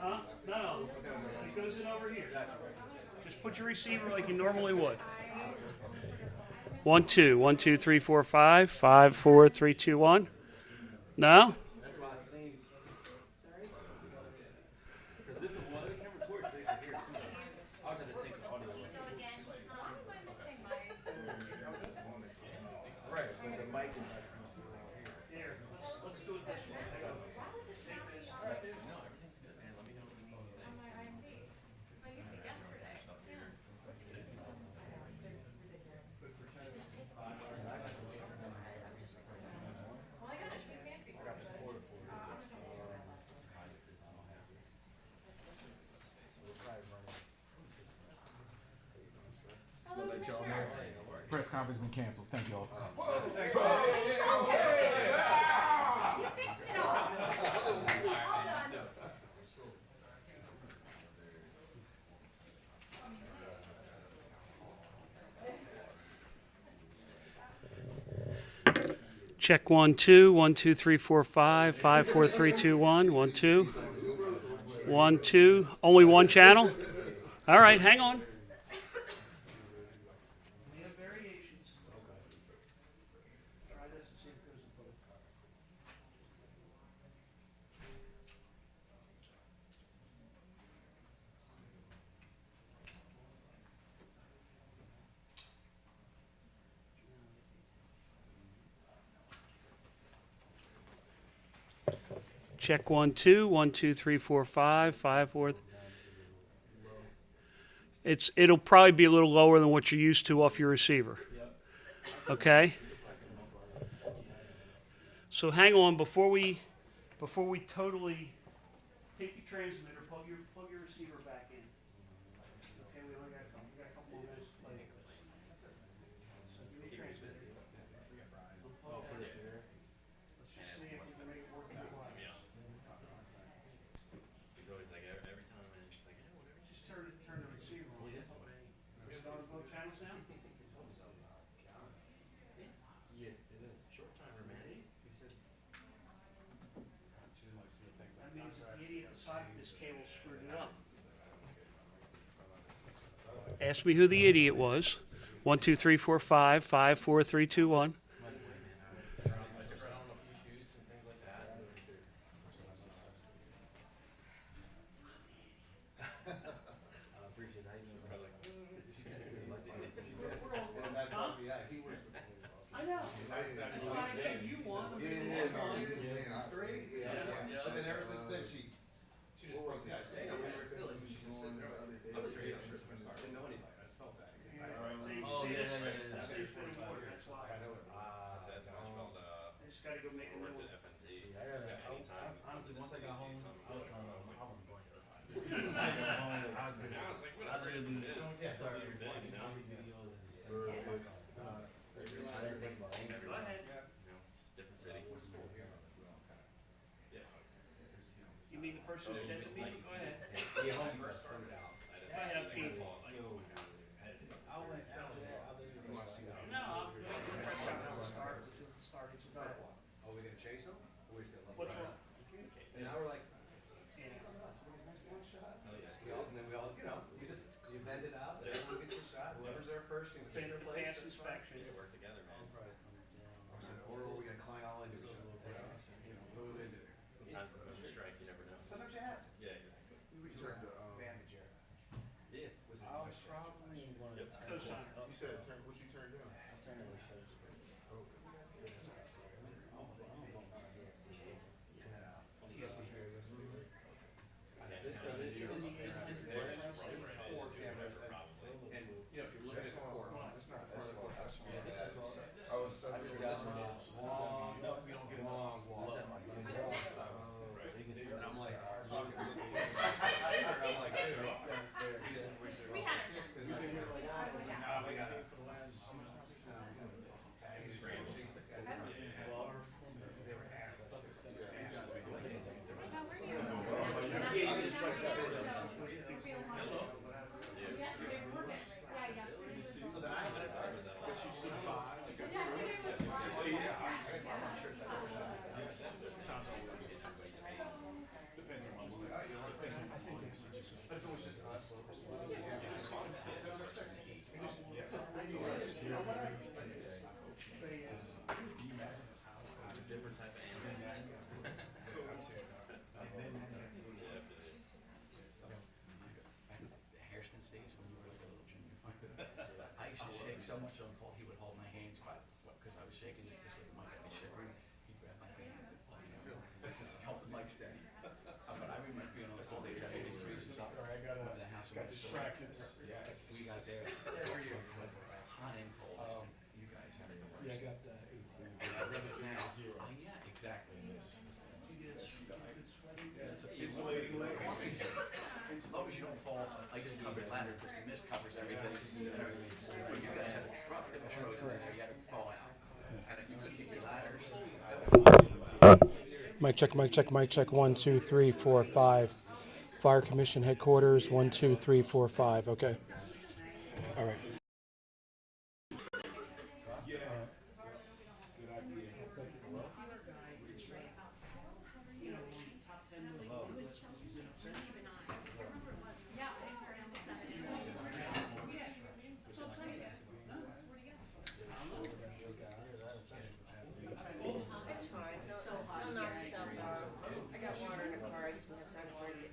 Huh? No, it goes in over here. Just put your receiver like you normally would. 1 2 1 2 3 4 5 5 4 3 2 1. No. Here, let's do it this way. Take this. Press conference been canceled. Thank y'all. Check 1 2 1 2 3 4 5 5 4 3 2 1 1 2 1 2. Only one channel. All right, hang on. We have variations. Try this and see if it goes in both. Check 1 2 1 2 3 4 5 5 4. It'll probably be a little lower than what you're used to off your receiver. Okay. So hang on before we totally take your transmitter, plug your receiver back in. Okay, we only got a couple more minutes to play with this. So give me your transmitter. Let's just see if we can make it work in the class. Just turn the receiver on. Is it on both channels now? That means the idiot beside this cable screwed it up. Ask me who the idiot was. 1 2 3 4 5 5 4 3 2 1. I know. I gave you one. But then ever since then, she just broke down. She didn't know Philly, so she just sitting there like, I was ready. I'm sure it's going to start. Didn't know anybody. I just felt bad. Oh, yeah. That's why. I know it. That's how I felt. I just got to go make a new one. Honestly, once I got home, I was going to go home. I literally started recording videos and just Go ahead. Different city. You mean the person who did it? Go ahead. Yeah, when we first started out. Go ahead, I'm teasing. I went after that. I literally No, I'm going to press out how it starts. It's about what? Are we going to chase them? Or we just going to What's let them wrong? And now we're like, Yeah. and then we all, you vent it out, everyone gets a shot, whoever's there first can get their place. Pass inspection. We work together, man. Or are we going to climb all into each other? What are we going to do? Sometimes the question strikes, you never know. Sometimes you have to. Yeah, exactly. We turned the van to Jared. Yeah. Was it I was probably one of the Co-signer. You said turn, what you turned down? I turned it with shows. Four cameras, and if you're looking at the court, shaking it this way, the mic got me shivering. He grabbed my hand, helped the mic steady. But I remember being on the cold days, I made these freezes up. Sorry, I got The house distracted. Yes. We got there. How are you? Hot and cold. You guys had it the worst. Yeah, I got 18. I read it now. Yeah, exactly. Yes. Yeah, it's insulating layer. As long as you don't fall off an ice-covered ladder, because the mist covers everything. When you guys had a truck that was frozen in there, you had to fall out. And if you couldn't get your ladders, that was Mic check, mic check, mic check. 1, 2, 3, 4, 5. Fire Commission headquarters. 1, 2, 3, 4, 5. Okay. All right. Yeah. Good idea. It's fine. Don't knock yourself out. I got water in the car. I just don't have time to drink it.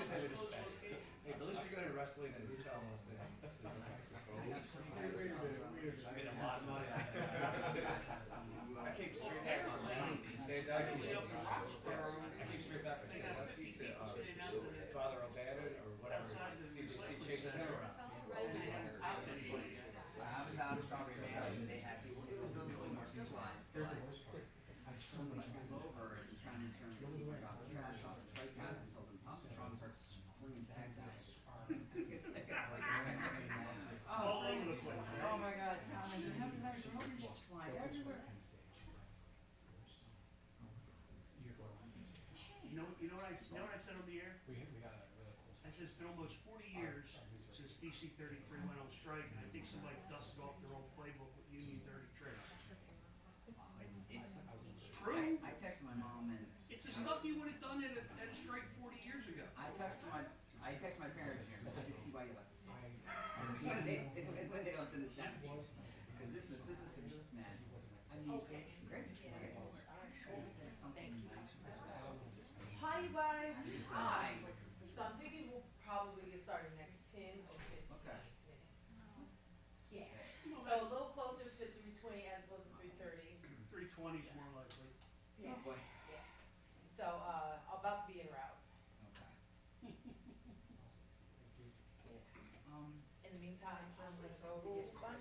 Hey, at least you're good at wrestling and you tell them what's there. I made a lot of money. I came straight back on that. I came straight back. Father O'Bannon or whatever. CBC chased him around. All over the place. Oh my God, Tom, and how did I just fly everywhere? You know what I said on the air? I said it's been almost 40 years since DC 33 went on strike, and I think somebody dusted off their old playbook with Union 30 tricks. It's true. I texted my mom and It's the stuff you would have done at a strike 40 years ago. I texted my parents here because I could see why you left the city. When they left in the 70s. Because this is man. I mean, it's great. Something nice and special. Hi, you guys. Hi. So I'm thinking we'll probably get started next 10 or 15 Okay. minutes. Yeah. So a little closer to 3:20 as opposed to 3:30. 320 is more likely. Yeah. Oh boy. Yeah. So about to be en route. Okay. In the meantime, I'm gonna go get lunch.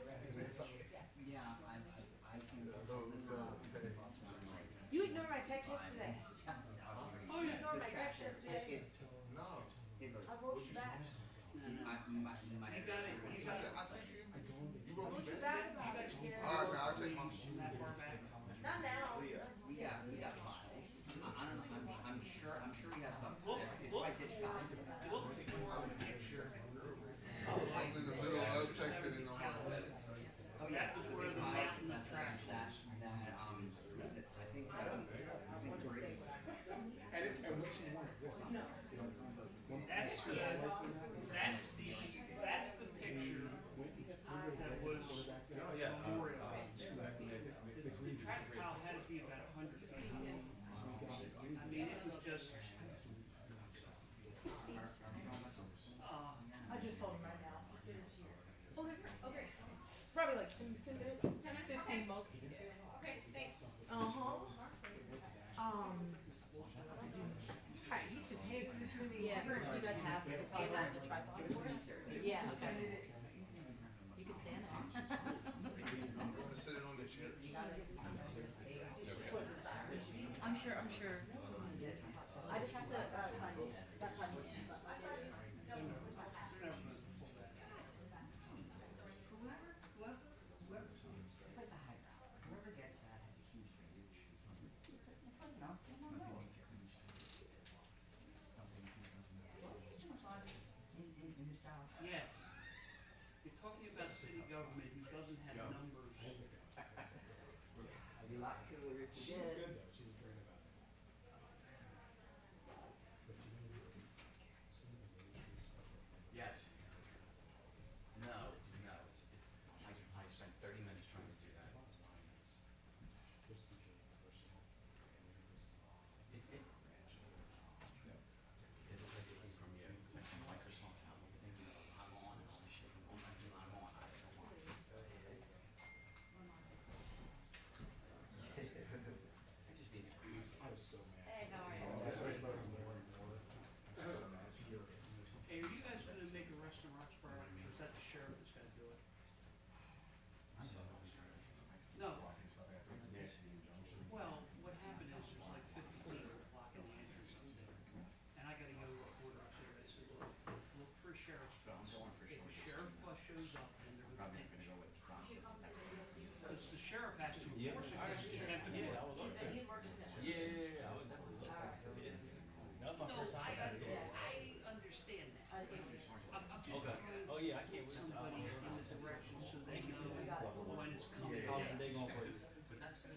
Yeah, I can. You ignored my text yesterday. Oh, yeah. You ignored my text yesterday. No. I wrote you back. You got it. You got it. I sent you. You I wrote wrote me you back? back about it. Alright, I'll take my. That far back. Not now. We got files. I don't know. I'm sure we have stuff. Look, It's look. quite digitized. Look for a picture. I'm in the middle of texting and I'm like. Oh yeah, That was where the I mouse in the trash was. was it? I think Grace. That's the picture that was memorialized. The trash pile had to be about 100 feet long. I mean, it was just. I just told him right now. Oh, okay. It's probably like 10 minutes, 10 or 15 same most. Okay, thanks. Uh-huh. Hi, hey, Yeah, you guys have to you have the tripod for it? Yeah. Okay. You can stand it. I'm gonna sit it on the chair. I'm sure. I just have to sign it. That's on me. It's like the high ground. Whoever gets that has a huge advantage. It's like, you know, same on the road. In this job. Yes. You're talking about city government who doesn't have numbers. It'd be a lot cooler if you did. Yes. No, no, I spent 30 minutes trying to do that. It looks like it came from you. It's like some Microsoft Outlook thing, you know, I'm on and all this shit. I'm on, I don't want it. I just need to cruise. I was so mad. Hey, how are you? Hey, are you guys gonna make arrest in Roxborough, or is that the sheriff that's gonna do it? No. Well, what happened is there's like 50 people blocking the entrance up there. And I gotta go to a border officer that said, look for a sheriff's bus. If the sheriff bus shows up, then they're gonna take it. Because the sheriff has to enforce it, has to have to do it. And he works with them. Yeah, I was definitely looking. That was my first time. I understand that. I'm just Okay. trying Oh, yeah, I can't wait to somebody in the direction so they know when it's coming. How's the day going for you?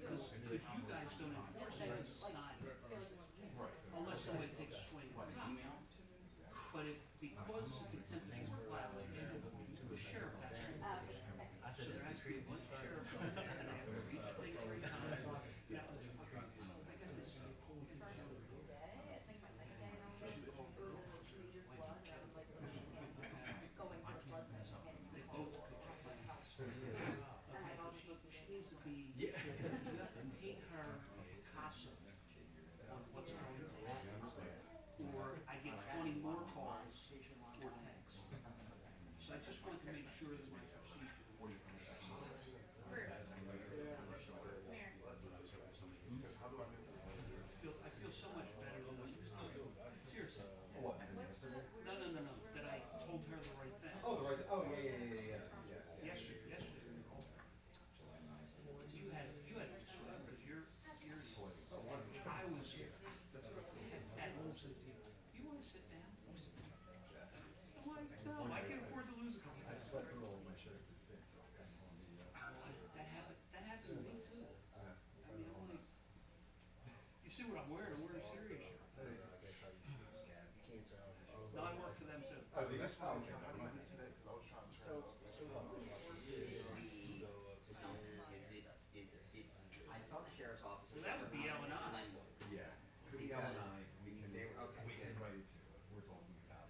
Because if you guys don't enforce it, it's not, unless somebody takes a swing. Email? But if, because it's a contempt of court violation, the sheriff has to enforce it. I said, So there has to be one sheriff on it, and they have to reach thing 3 times. Now, I got this. They both could kick my house. She needs to be, you have to paint her casa on what's going on. Or I get 20 more calls or texts. So I just want to make sure that my procedure. I feel so much better than when seriously. What? No, that I told her the right thing. Oh, the right, oh, yeah. Yesterday. You had to be sweating because you're, I was, at home says to you want to sit down? I'm like, no, I can afford to lose a couple I pounds. sweat through all my shirts that fit, so I'm kind of on the, That happened to me too. I mean, I'm like, you see what I'm wearing? I'm wearing a serious shirt. No, I work for them too. Oh, that's why I was trying to run it today, because I was trying to turn it off. I saw the sheriff's office. Well, that would be L and I. Yeah, could be L and I, we can Okay. write it to, if we're talking about,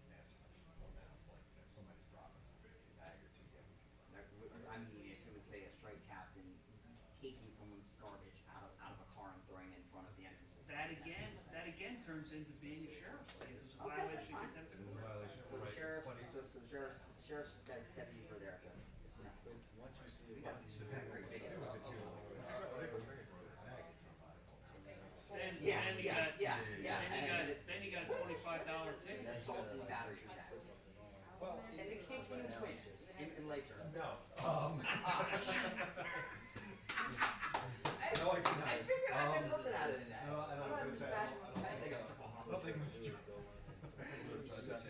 nasty stuff, well, now it's like, somebody's dropping something, a bag or two, yeah, we can run it. I mean, if it would say a strike captain taking someone's garbage out of a car and throwing it in front of the entrance. That again turns into being a sheriff's lane. It's a violation of contempt It of is a court. violation, So the right, sheriff's, 20. so the sheriff's deputies were there. Once you see We it, got depending on what great you video. do with it too, like, throw a bag at somebody. Then you Yeah, got and then you got a $25 ticket. assault and battery was that. Well, And they can't even switch in Lakeshore. no, I no, I could not. figured I'd get something out of that. I was gonna say, nothing was true.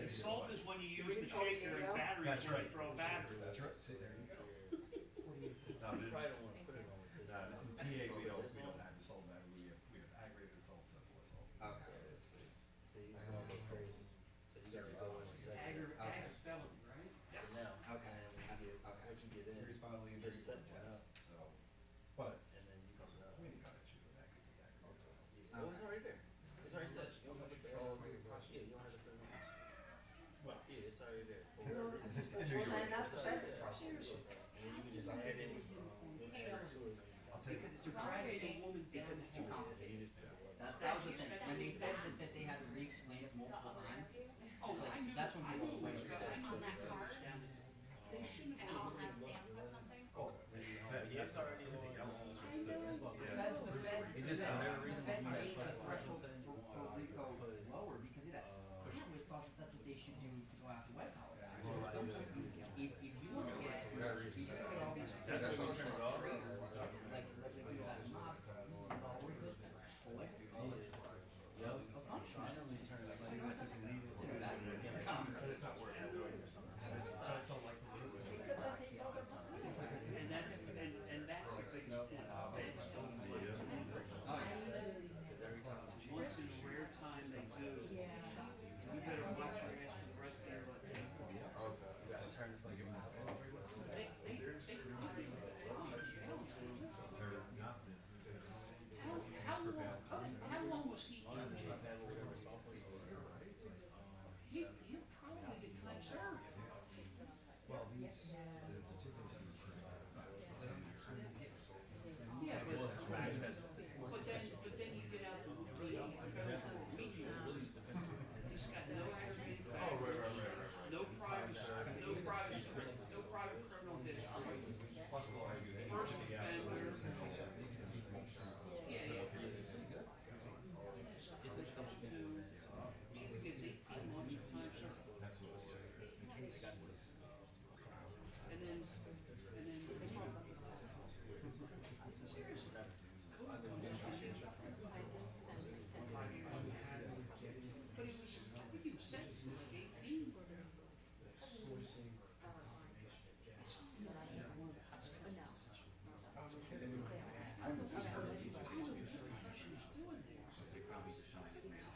Assault is when you use the shaker and battery That's when you right. throw a battery. That's right, see, there you go. No, in PA, we don't have assault, we have aggravated assault, simple assault. Okay. It's Aggravated felony, right? Yes. Okay. serious bodily injury or death, so, but, community got issue, but that could be aggravated assault. Oh, it's already there. It's already said. You don't have to control. Yeah, you don't have to put it on. Well, Yeah, it's already there. I knew you were. And that's the best part. And then you can just add in, to try to, because it's too complicated. That was the thing, when they said that they had to re-explain it multiple times, it's like, that's when people don't understand. I'm on that card, and I'll have Sam put something. Oh, yes, already. Everything else was just The feds made the threshold for RICO lower because of that. I always thought that's what they should do to go after white collar guys. At some point, if you want to get all these traders, like let's say do that mob, And that's the biggest is feds don't want to. Once in a rare time they do, you better watch your ass for the rest of your life. How long was he in jail? He probably did time served. Well, he's, Yeah, but then you get out to the federal court, media, he's got no aggravated felonies, no private criminal history. plus the like, First offender. Yeah, yeah. He gets 18 months of time served. that's what was And then but he was just, I think he was sentenced at 18. They probably decided now.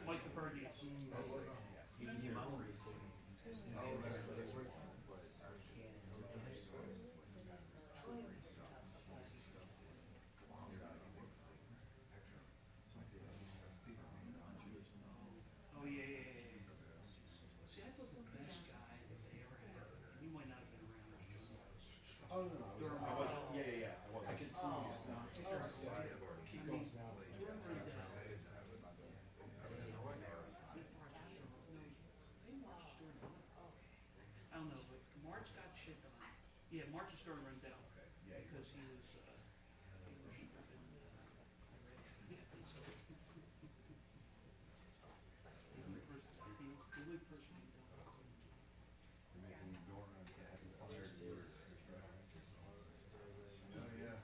Like the bird, yes. Oh, yeah, yeah, yeah, yeah. See, I thought the best guy that they ever had, you might not have been around. Oh, no, no, I wasn't, yeah, I was. I could see you just now. I don't know, but March got shit done. Yeah, March is starting to run down. Yeah, Because he was, the only person who They're making you go around to having fire doors. Oh, yeah.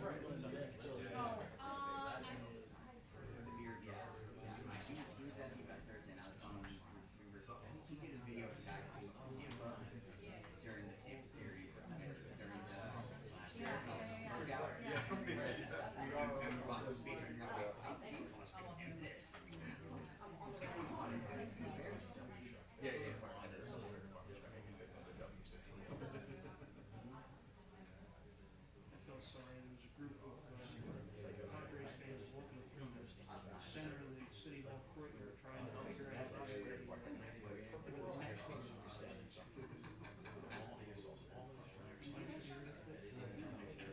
was at the event Thursday, and I was telling him he did a video for back to Tampa during the Tampa series, during the last year. Rock was featuring this. I felt sorry. There was a group of Padres fans walking through the center of the city hall courtyard trying to figure out where the match was.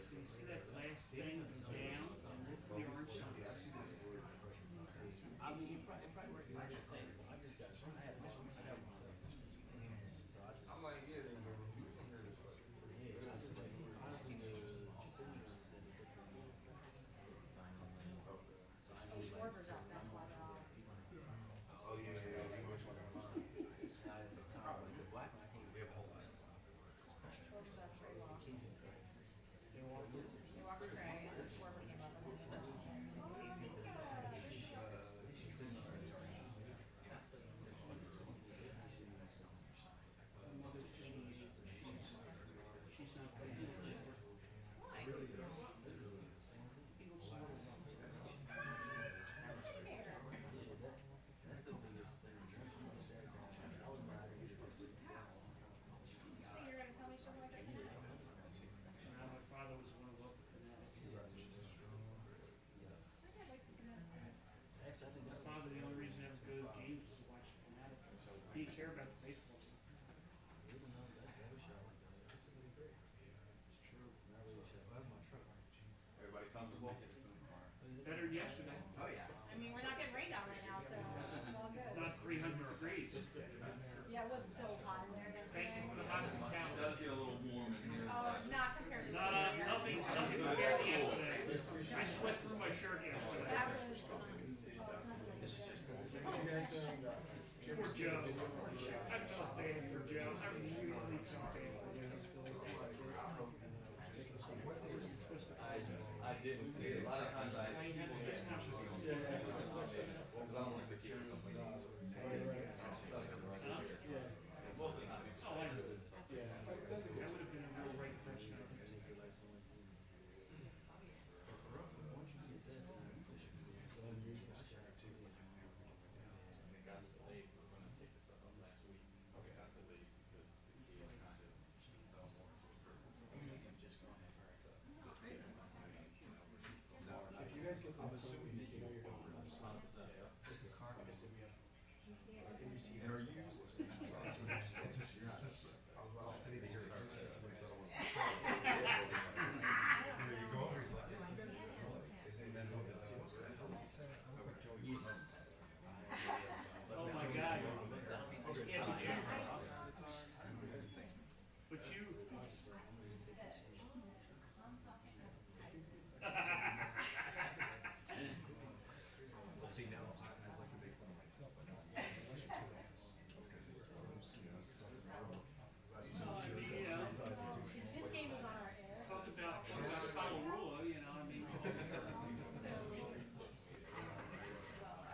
So you see that last thing down on the orange sign? I mean, it probably worked like the same. I just got, I had this one, I got one. I'm like, yeah, you from here this way. Honestly, the city Orders up, that's why they're all. Oh, yeah, yeah, yeah, you know what you're gonna lie. the black one, I think we have a whole lot. Orders up very well. They walk in. They walk a tray, and Schwarber came up and then. She's not pregnant. Why? So you're gonna tell me she doesn't like that kid? Now, my father was one of the local fanatics. My dad likes the Fanatic. My father, the only reason I ever go to the games is to watch the Fanatic. He didn't care about the baseball stuff. It's true. Everybody comfortable? Better than yesterday. Oh, yeah. I mean, we're not getting rained on right now, so it's all good. It's not 300 degrees. Yeah, it was so hot in there Thank you for the yesterday. hospitality. It does get a little warm in here. Oh, not compared to. Nothing compared to yesterday. I sweat through my shirt yesterday. That was, oh, it's not like This is just. Poor Joe. I felt bad for Joe. I really felt bad for Joe. I didn't see it. A lot of times I people get because I don't like to keep it something. Most of the time. Oh, I know. That would have been a real right person. Oh my God. Yeah, but you. Well, see, now, I'd like to make fun of myself, but now, I was gonna say, You know, this game was on our air. talk about Colorado, you know, I mean.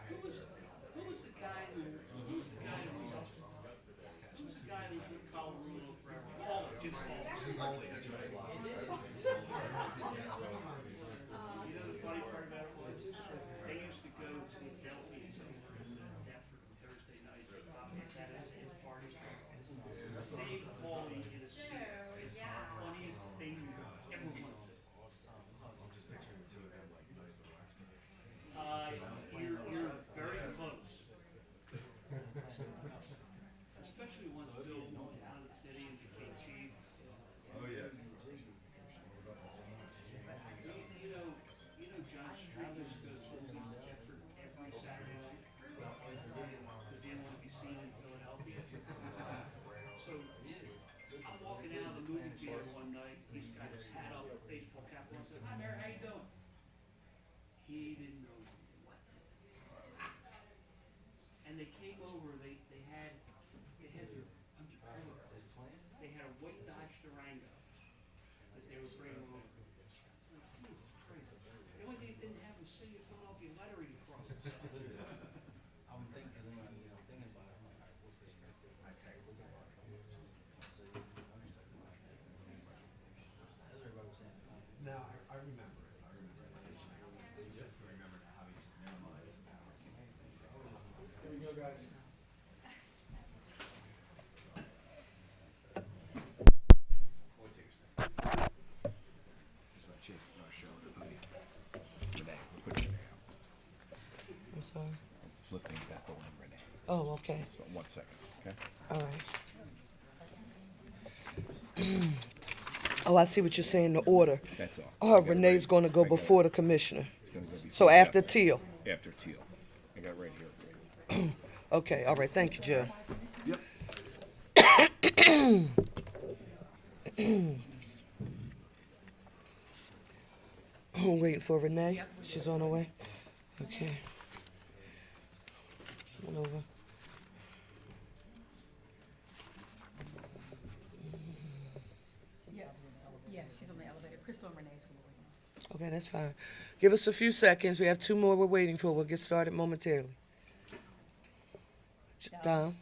Who was the guy who who's the guy who lived in Colorado forever? Paul, Jim Paul. You know the funny part about it was, they used to go to Philadelphia and Deptford on Thursday nights, Saturday and parties. Save Paulie in a suit. It's the funniest thing you've ever once seen. I'm just picturing the two of them, like, nice little You're very close. Especially once Bill moved out of the city and became chief. Oh, yeah. You know John Street used to go to Sylvie's in Deptford every Saturday night. Because he didn't want to be seen in Philadelphia. So I'm walking out of the movie theater one night, he's got his hat up, baseball cap on, said, "Hi Mayor, how you doing?" He didn't know what. And they came over, they had their they had a white Dodge Durango that they were bringing over. It's like, dude, remember it. I remember it. I specifically remember having to minimize the powers. Here we go, guys. We'll take a second. Here's what Chase is gonna show everybody. Renee, we'll put Renee out. I'm sorry. Flip things out for Renee. Oh, okay. So 1 second, okay? All right. Oh, I see what you're saying, the order. That's all. Oh, Renee's going to go before the commissioner. It's gonna go before- So after yeah, Teal. After Teal. I got it right here. Okay, all right. Thank you, Joe. Yep. I'm waiting for Renee. She's on her way. Okay. Come on over. Yeah, she's on the elevator. Crystal and Renee's gonna wait. Okay, that's fine. Give us a few seconds. We have 2 more we're waiting for. We'll get started momentarily. Down.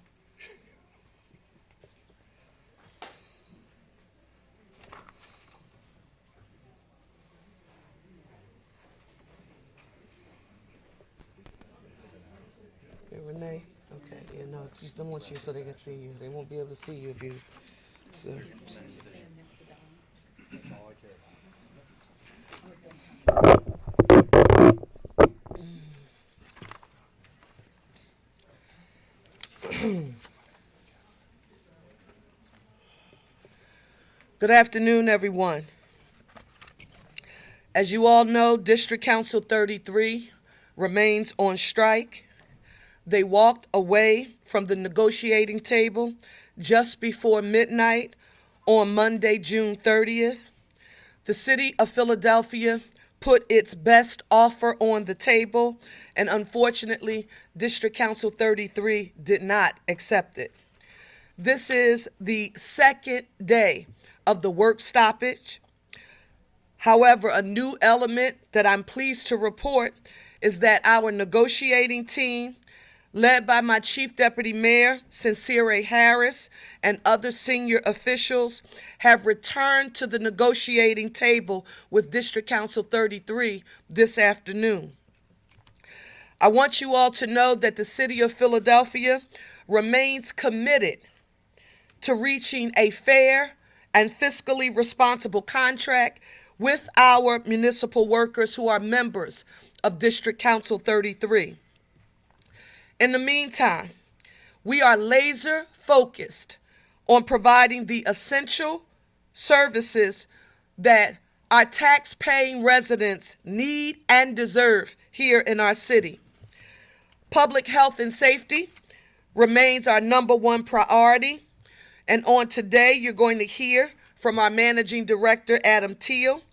Yeah, Renee. Okay, yeah, no, you don't want you so they can see you. They won't be able to see you if you. So. That's all I care about. Good afternoon, everyone. As you all know, District Council 33 remains on strike. They walked away from the negotiating table just before midnight on Monday, June 30th. The City of Philadelphia put its best offer on the table, and unfortunately, District Council 33 did not accept it. This is the second day of the work stoppage. However, a new element that I'm pleased to report is that our negotiating team, led by my Chief Deputy Mayor, Sincere Harris, and other senior officials, have returned to the negotiating table with District Council 33 this afternoon. I want you all to know that the City of Philadelphia remains committed to reaching a fair and fiscally responsible contract with our municipal workers who are members of District Council 33. In the meantime, we are laser focused on providing the essential services that our tax-paying residents need and deserve here in our city. Public health and safety remains our #1 priority. And on today, you're going to hear from our Managing Director, Adam Teal,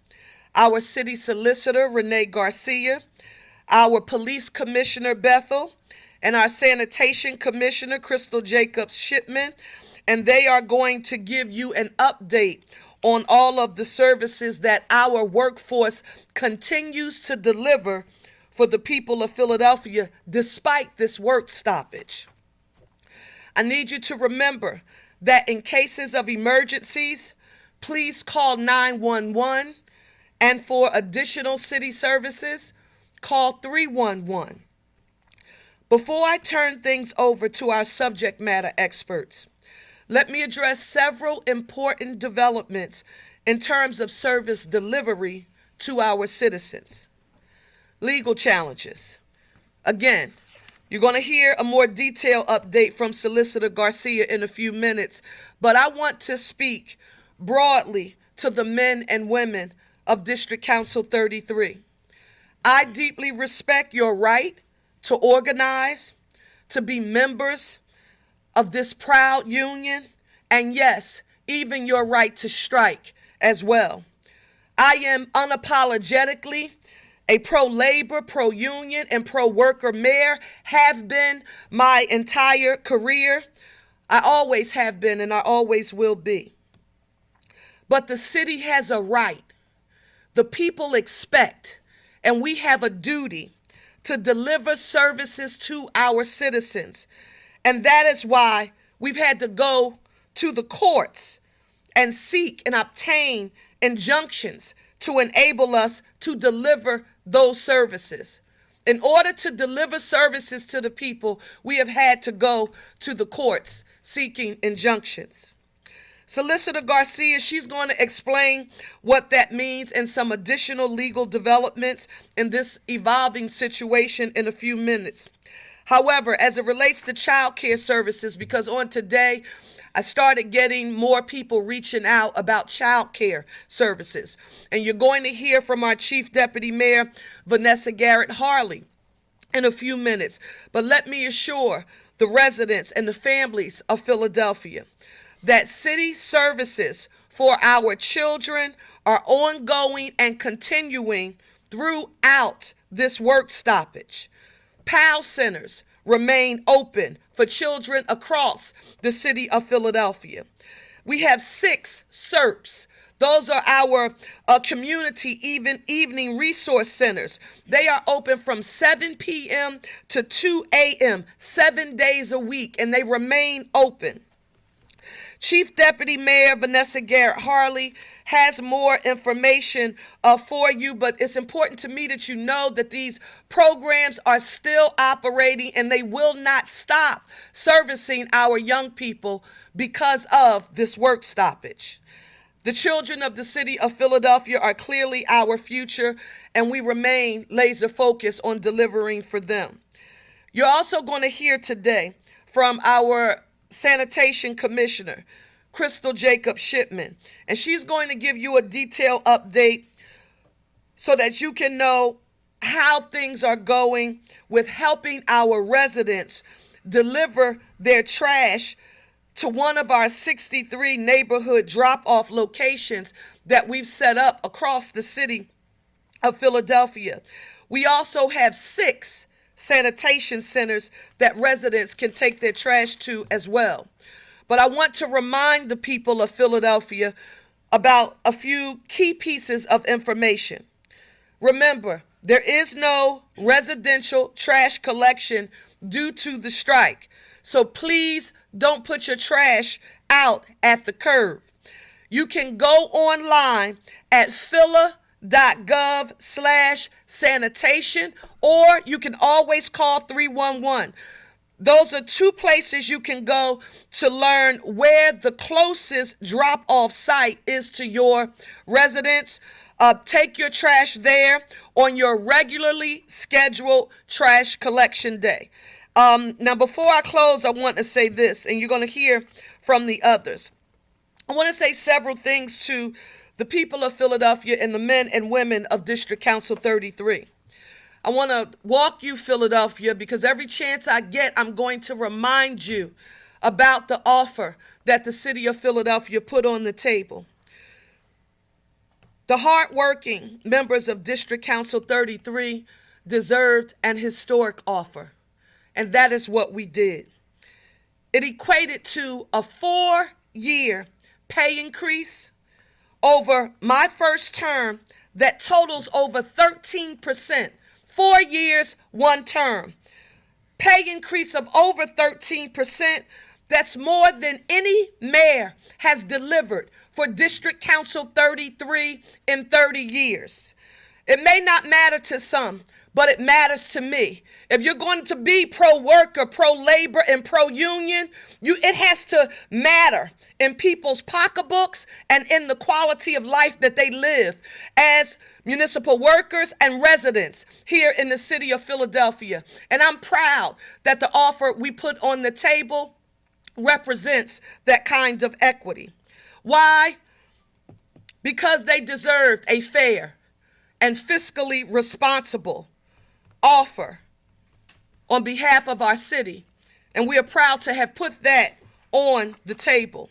our City Solicitor, Renee Garcia, our Police Commissioner, Bethel, and our Sanitation Commissioner, Crystal Jacobs Shipman, and they are going to give you an update on all of the services that our workforce continues to deliver for the people of Philadelphia despite this work stoppage. I need you to remember that in cases of emergencies, please call 911, and for additional city services, call 311. Before I turn things over to our subject matter experts, let me address several important developments in terms of service delivery to our citizens. Legal challenges. Again, you're going to hear a more detailed update from Solicitor Garcia in a few minutes, but I want to speak broadly to the men and women of District Council 33. I deeply respect your right to organize, to be members of this proud union, and yes, even your right to strike as well. I am unapologetically a pro-labor, pro-union, and pro-worker mayor, have been my entire career. I always have been and I always will be. But the city has a right. The people expect, and we have a duty to deliver services to our citizens. And that is why we've had to go to the courts and seek and obtain injunctions to enable us to deliver those services. In order to deliver services to the people, we have had to go to the courts seeking injunctions. Solicitor Garcia, she's going to explain what that means and some additional legal developments in this evolving situation in a few minutes. However, as it relates to child care services, because on today, I started getting more people reaching out about child care services. And you're going to hear from our Chief Deputy Mayor, Vanessa Garrett Harley, in a few minutes. But let me assure the residents and the families of Philadelphia that city services for our children are ongoing and continuing throughout this work stoppage. PAL centers remain open for children across the city of Philadelphia. We have 6 CERCs. Those are our community evening resource centers. They are open from 7 p.m. to 2 a.m., 7 days a week, and they remain open. Chief Deputy Mayor Vanessa Garrett Harley has more information for you, but it's important to me that you know that these programs are still operating and they will not stop servicing our young people because of this work stoppage. The children of the city of Philadelphia are clearly our future, and we remain laser focused on delivering for them. You're also going to hear today from our Sanitation Commissioner, Crystal Jacob Shipman, and she's going to give you a detailed update so that you can know how things are going with helping our residents deliver their trash to one of our 63 neighborhood drop-off locations that we've set up across the city of Philadelphia. We also have 6 sanitation centers that residents can take their trash to as well. But I want to remind the people of Philadelphia about a few key pieces of information. Remember, there is no residential trash collection due to the strike. So please don't put your trash out at the curb. You can go online at phila.gov/sanitation, or you can always call 311. Those are 2 places you can go to learn where the closest drop-off site is to your residence. Take your trash there on your regularly scheduled trash collection day. Now, before I close, I want to say this, and you're going to hear from the others. I want to say several things to the people of Philadelphia and the men and women of District Council 33. I want to walk you, Philadelphia, because every chance I get, I'm going to remind you about the offer that the city of Philadelphia put on the table. The hardworking members of District Council 33 deserved an historic offer, and that is what we did. It equated to a 4-year pay increase over my first term that totals over 13%. 4 years, 1 term. Pay increase of over 13%. That's more than any mayor has delivered for District Council 33 in 30 years. It may not matter to some, but it matters to me. If you're going to be pro-worker, pro-labor, and pro-union, it has to matter in people's pocketbooks and in the quality of life that they live as municipal workers and residents here in the city of Philadelphia. And I'm proud that the offer we put on the table represents that kind of equity. Why? Because they deserved a fair and fiscally responsible offer on behalf of our city, and we are proud to have put that on the table.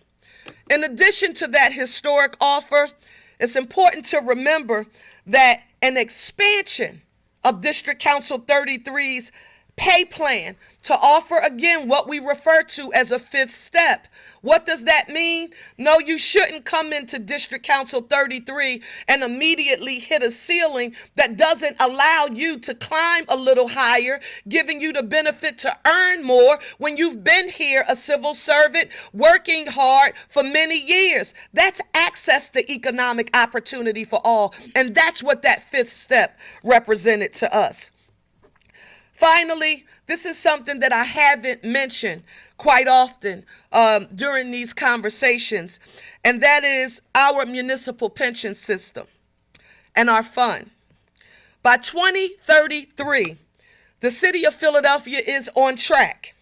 In addition to that historic offer, it's important to remember that an expansion of District Council 33's pay plan to offer again what we refer to as a fifth step. What does that mean? No, you shouldn't come into District Council 33 and immediately hit a ceiling that doesn't allow you to climb a little higher, giving you the benefit to earn more when you've been here a civil servant working hard for many years. That's access to economic opportunity for all, and that's what that fifth step represented to us. Finally, this is something that I haven't mentioned quite often during these conversations, and that is our municipal pension system and our fund. By 2033, the city of Philadelphia is on track.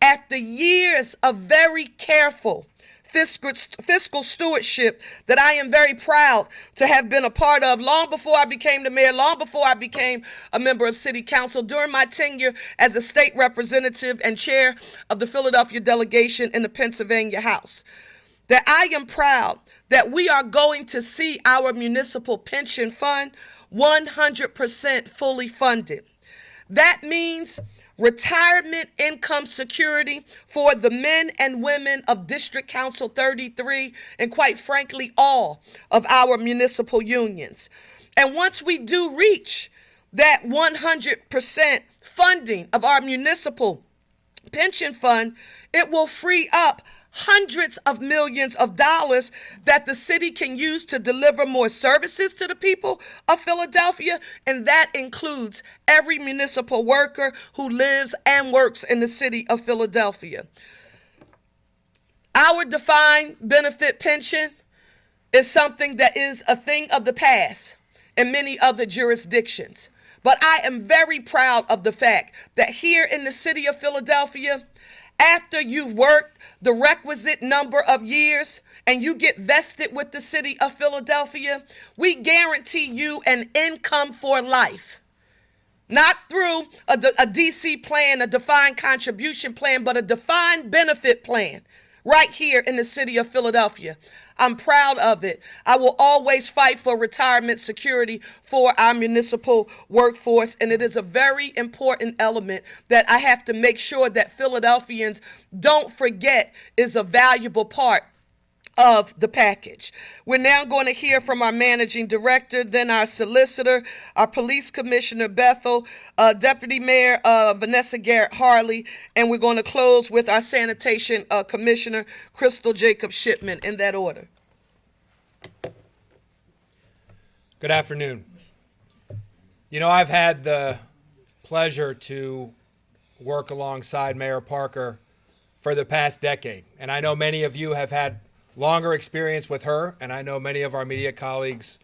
After years of very careful fiscal stewardship that I am very proud to have been a part of long before I became the mayor, long before I became a member of city council, during my tenure as a state representative and chair of the Philadelphia delegation in the Pennsylvania House, that I am proud that we are going to see our municipal pension fund 100% fully funded. That means retirement income security for the men and women of District Council 33 and, quite frankly, all of our municipal unions. And once we do reach that 100% funding of our municipal pension fund, it will free up hundreds of millions of dollars that the city can use to deliver more services to the people of Philadelphia, and that includes every municipal worker who lives and works in the city of Philadelphia. Our defined benefit pension is something that is a thing of the past in many other jurisdictions. But I am very proud of the fact that here in the city of Philadelphia, after you've worked the requisite number of years and you get vested with the city of Philadelphia, we guarantee you an income for life. Not through a DC plan, a defined contribution plan, but a defined benefit plan right here in the city of Philadelphia. I'm proud of it. I will always fight for retirement security for our municipal workforce, and it is a very important element that I have to make sure that Philadelphians don't forget is a valuable part of the package. We're now going to hear from our managing director, then our solicitor, our police commissioner, Bethel, deputy mayor, Vanessa Garrett Harley, and we're going to close with our sanitation commissioner, Crystal Jacob Shipman, in that order. Good afternoon. You know, I've had the pleasure to work alongside Mayor Parker for the past decade, and I know many of you have had longer experience with her, and I know many of our media colleagues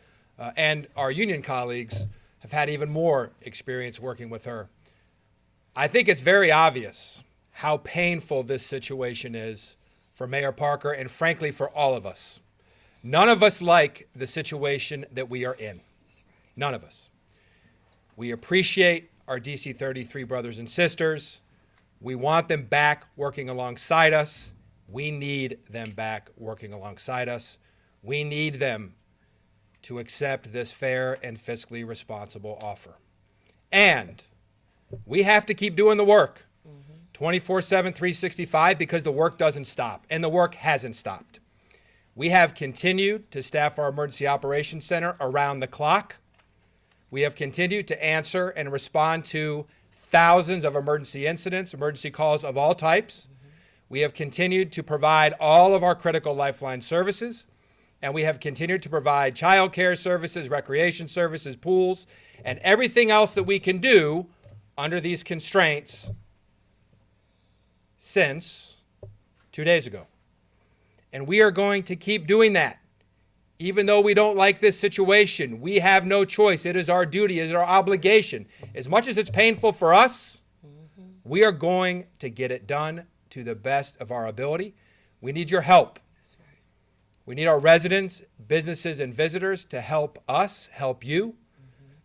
and our union colleagues have had even more experience working with her. I think it's very obvious how painful this situation is for Mayor Parker and, frankly, for all of us. None of us like the situation that we are in. None of us. We appreciate our DC 33 brothers and sisters. We want them back working alongside us. We need them back working alongside us. We need them to accept this fair and fiscally responsible offer. And we have to keep doing the work 24/7, 365, because the work doesn't stop, and the work hasn't stopped. We have continued to staff our emergency operations center around the clock. We have continued to answer and respond to thousands of emergency incidents, emergency calls of all types. We have continued to provide all of our critical lifeline services, and we have continued to provide child care services, recreation services, pools, and everything else that we can do under these constraints since 2 days ago. And we are going to keep doing that. Even though we don't like this situation, we have no choice. It is our duty, it is our obligation. As much as it's painful for us, we are going to get it done to the best of our ability. We need your help. We need our residents, businesses, and visitors to help us, help you,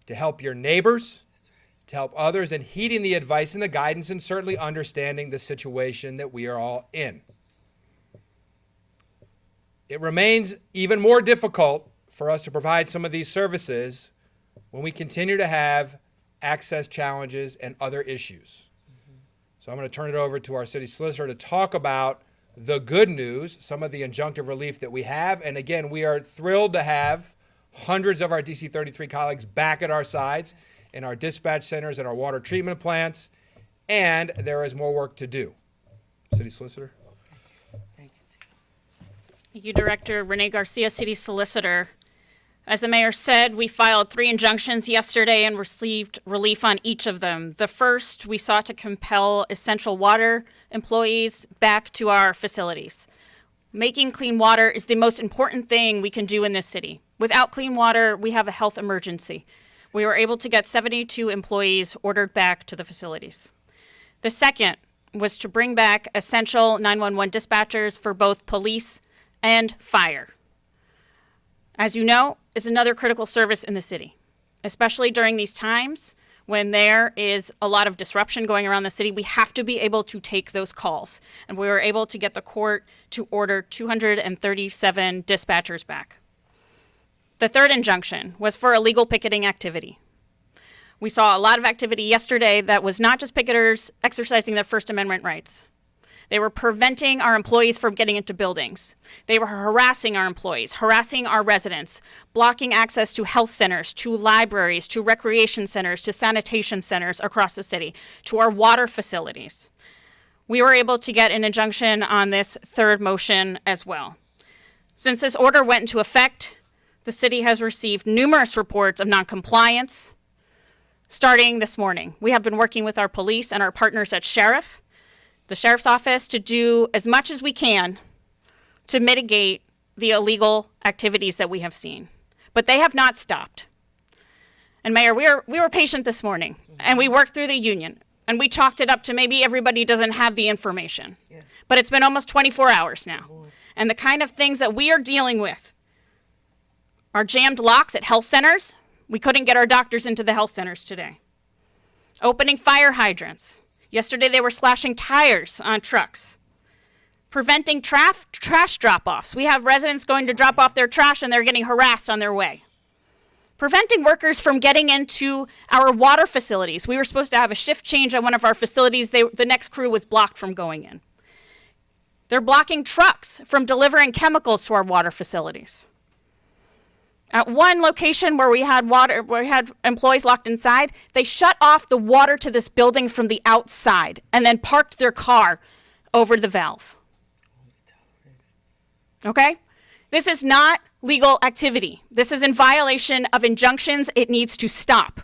to help your neighbors, to help others in heeding the advice and the guidance and certainly understanding the situation that we are all in. It remains even more difficult for us to provide some of these services when we continue to have access challenges and other issues. So I'm going to turn it over to our city solicitor to talk about the good news, some of the injunctive relief that we have. And again, we are thrilled to have hundreds of our DC 33 colleagues back at our sides in our dispatch centers and our water treatment plants. And there is more work to do. City solicitor. Thank you, Director. Renee Garcia, City Solicitor. As the mayor said, we filed 3 injunctions yesterday and received relief on each of them. The first, we sought to compel essential water employees back to our facilities. Making clean water is the most important thing we can do in this city. Without clean water, we have a health emergency. We were able to get 72 employees ordered back to the facilities. The second was to bring back essential 911 dispatchers for both police and fire. As you know, is another critical service in the city, especially during these times when there is a lot of disruption going around the city. We have to be able to take those calls, and we were able to get the court to order 237 dispatchers back. The third injunction was for illegal picketing activity. We saw a lot of activity yesterday that was not just picketers exercising their First Amendment rights. They were preventing our employees from getting into buildings. They were harassing our employees, harassing our residents, blocking access to health centers, to libraries, to recreation centers, to sanitation centers across the city, to our water facilities. We were able to get an injunction on this third motion as well. Since this order went into effect, the city has received numerous reports of noncompliance. Starting this morning, we have been working with our police and our partners at the Sheriff's Office, to do as much as we can to mitigate the illegal activities that we have seen. But they have not stopped. And Mayor, we were patient this morning, and we worked through the union, and we chalked it up to maybe everybody doesn't have the information. Yes. But it's been almost 24 hours now. And the kind of things that we are dealing with are jammed locks at health centers. We couldn't get our doctors into the health centers today. Opening fire hydrants. Yesterday they were slashing tires on trucks. Preventing trash drop-offs. We have residents going to drop off their trash and they're getting harassed on their way. Preventing workers from getting into our water facilities. We were supposed to have a shift change at one of our facilities. The next crew was blocked from going in. They're blocking trucks from delivering chemicals to our water facilities. At one location where we had employees locked inside, they shut off the water to this building from the outside and then parked their car over the valve. Okay? This is not legal activity. This is in violation of injunctions. It needs to stop.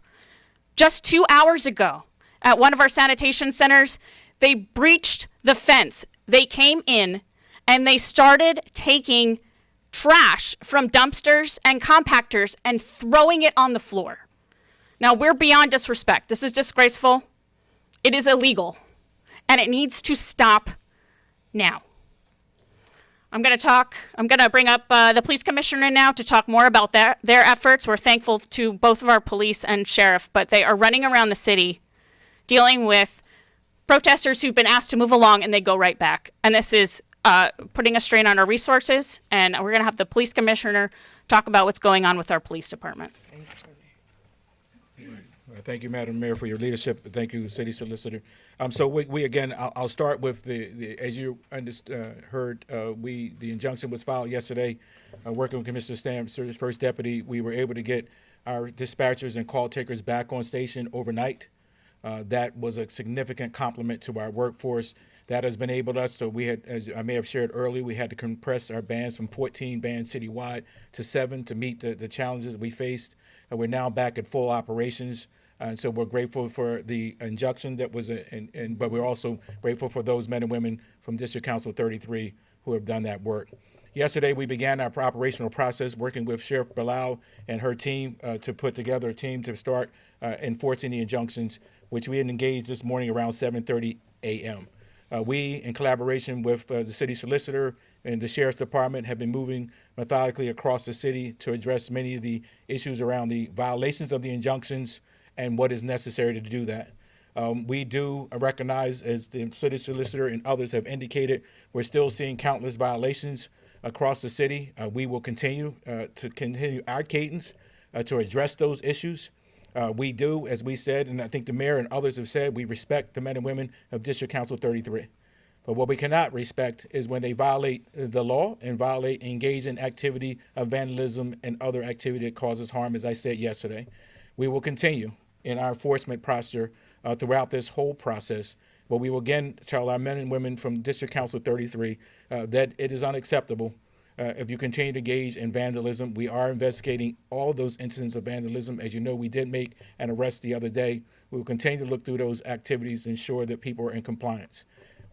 Just 2 hours ago, at one of our sanitation centers, they breached the fence. They came in and they started taking trash from dumpsters and compactors and throwing it on the floor. Now, we're beyond disrespect. This is disgraceful. It is illegal. And it needs to stop now. I'm going to bring up the police commissioner now to talk more about their efforts. We're thankful to both of our police and sheriff, but they are running around the city dealing with protesters who've been asked to move along and they go right back. And this is putting a strain on our resources, and we're going to have the police commissioner talk about what's going on with our police department. Thank you, Madam Mayor, for your leadership. Thank you, City Solicitor. So we again, I'll start with as you heard, the injunction was filed yesterday. Working with Commissioner Stamps, First Deputy, we were able to get our dispatchers and call takers back on station overnight. That was a significant compliment to our workforce. That has enabled us, so we had, as I may have shared earlier, we had to compress our bands from 14 bands citywide to 7 to meet the challenges that we faced. We're now back at full operations. And so we're grateful for the injunction that was, but we're also grateful for those men and women from District Council 33 who have done that work. Yesterday, we began our operational process working with Sheriff Bilal and her team to put together a team to start enforcing the injunctions, which we had engaged this morning around 7:30 a.m. We, in collaboration with the city solicitor and the sheriff's department, have been moving methodically across the city to address many of the issues around the violations of the injunctions and what is necessary to do that. We do recognize, as the city solicitor and others have indicated, we're still seeing countless violations across the city. We will continue our cadence to address those issues. We do, as we said, and I think the mayor and others have said, we respect the men and women of District Council 33. But what we cannot respect is when they violate the law and engage in activity of vandalism and other activity that causes harm, as I said yesterday. We will continue in our enforcement posture throughout this whole process. But we will again tell our men and women from District Council 33 that it is unacceptable if you continue to engage in vandalism. We are investigating all those incidents of vandalism. As you know, we did make an arrest the other day. We will continue to look through those activities, ensure that people are in compliance.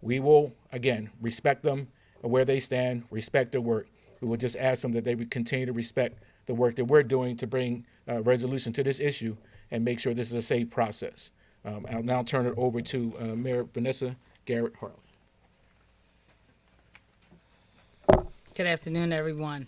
We will, again, respect them where they stand, respect their work. We will just ask them that they would continue to respect the work that we're doing to bring resolution to this issue and make sure this is a safe process. I'll now turn it over to Mayor Vanessa Garrett Hartley. Good afternoon, everyone.